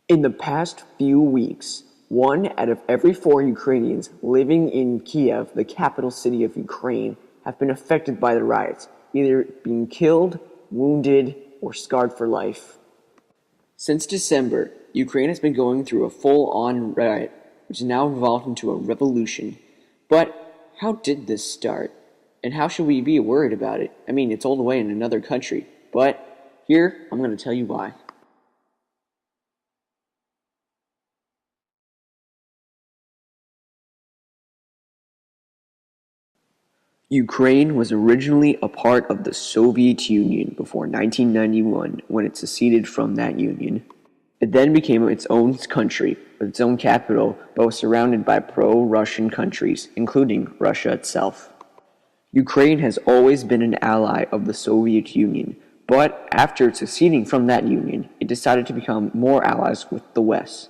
In the past few weeks, 1 out of every 4 Ukrainians living in Kiev, the capital city of Ukraine, have been affected by the riots, either being killed, wounded, or scarred for life. Since December, Ukraine has been going through a full-on riot, which has now evolved into a revolution. But how did this start? And how should we be worried about it? I mean, it's all the way in another country. But here, I'm going to tell you why. Ukraine was originally a part of the Soviet Union before 1991, when it seceded from that union. It then became its own country, with its own capital, but was surrounded by pro-Russian countries, including Russia itself. Ukraine has always been an ally of the Soviet Union, but after seceding from that union, it decided to become more allies with the West.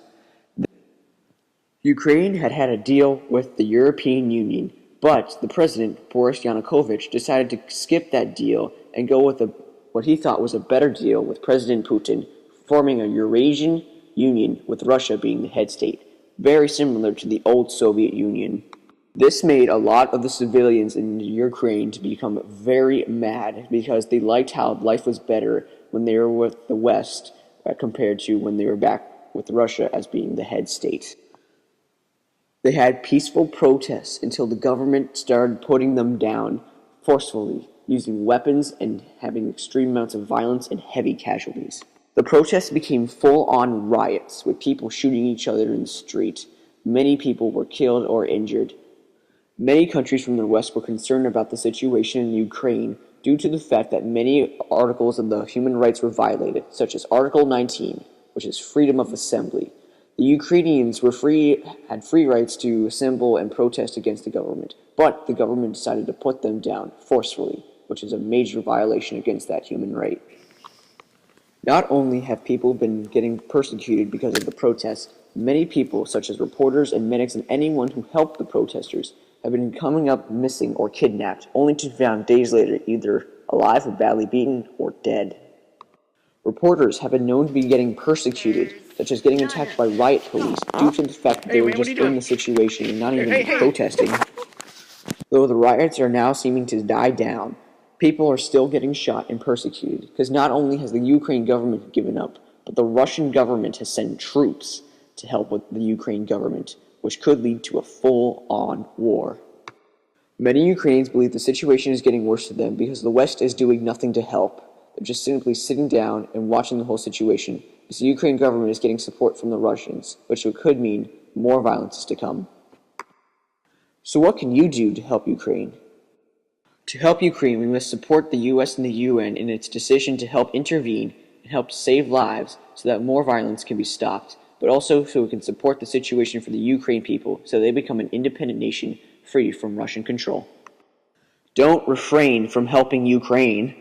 Ukraine had had a deal with the European Union, but the president, Boris Yanukovych, decided to skip that deal and go with what he thought was a better deal with President Putin, forming a Eurasian Union with Russia being the head state, very similar to the old Soviet Union. This made a lot of the civilians in Ukraine to become very mad because they liked how life was better when they were with the West compared to when they were back with Russia as being the head state. They had peaceful protests until the government started putting them down forcefully, using weapons and having extreme amounts of violence and heavy casualties. The protests became full-on riots, with people shooting each other in the street. Many people were killed or injured. Many countries from the West were concerned about the situation in Ukraine due to the fact that many articles of the human rights were violated, such as Article 19, which is freedom of assembly. The Ukrainians had free rights to assemble and protest against the government, but the government decided to put them down forcefully, which is a major violation against that human right. Not only have people been getting persecuted because of the protests, many people, such as reporters and medics and anyone who helped the protesters, have been coming up missing or kidnapped, only to be found days later either alive or badly beaten or dead. Reporters have been known to be getting persecuted, such as getting attacked by riot police due to the fact that they were just in the situation and not even protesting. Though the riots are now seeming to die down, people are still getting shot and persecuted, because not only has the Ukraine government given up, but the Russian government has sent troops to help with the Ukraine government, which could lead to a full-on war. Many Ukrainians believe the situation is getting worse for them because the West is doing nothing to help. They're just simply sitting down and watching the whole situation, because the Ukraine government is getting support from the Russians, which could mean more violence is to come. So what can you do to help Ukraine? To help Ukraine, we must support the US and the UN in its decision to help intervene and help save lives so that more violence can be stopped, but also so we can support the situation for the Ukraine people so they become an independent nation free from Russian control. Don't refrain from helping Ukraine.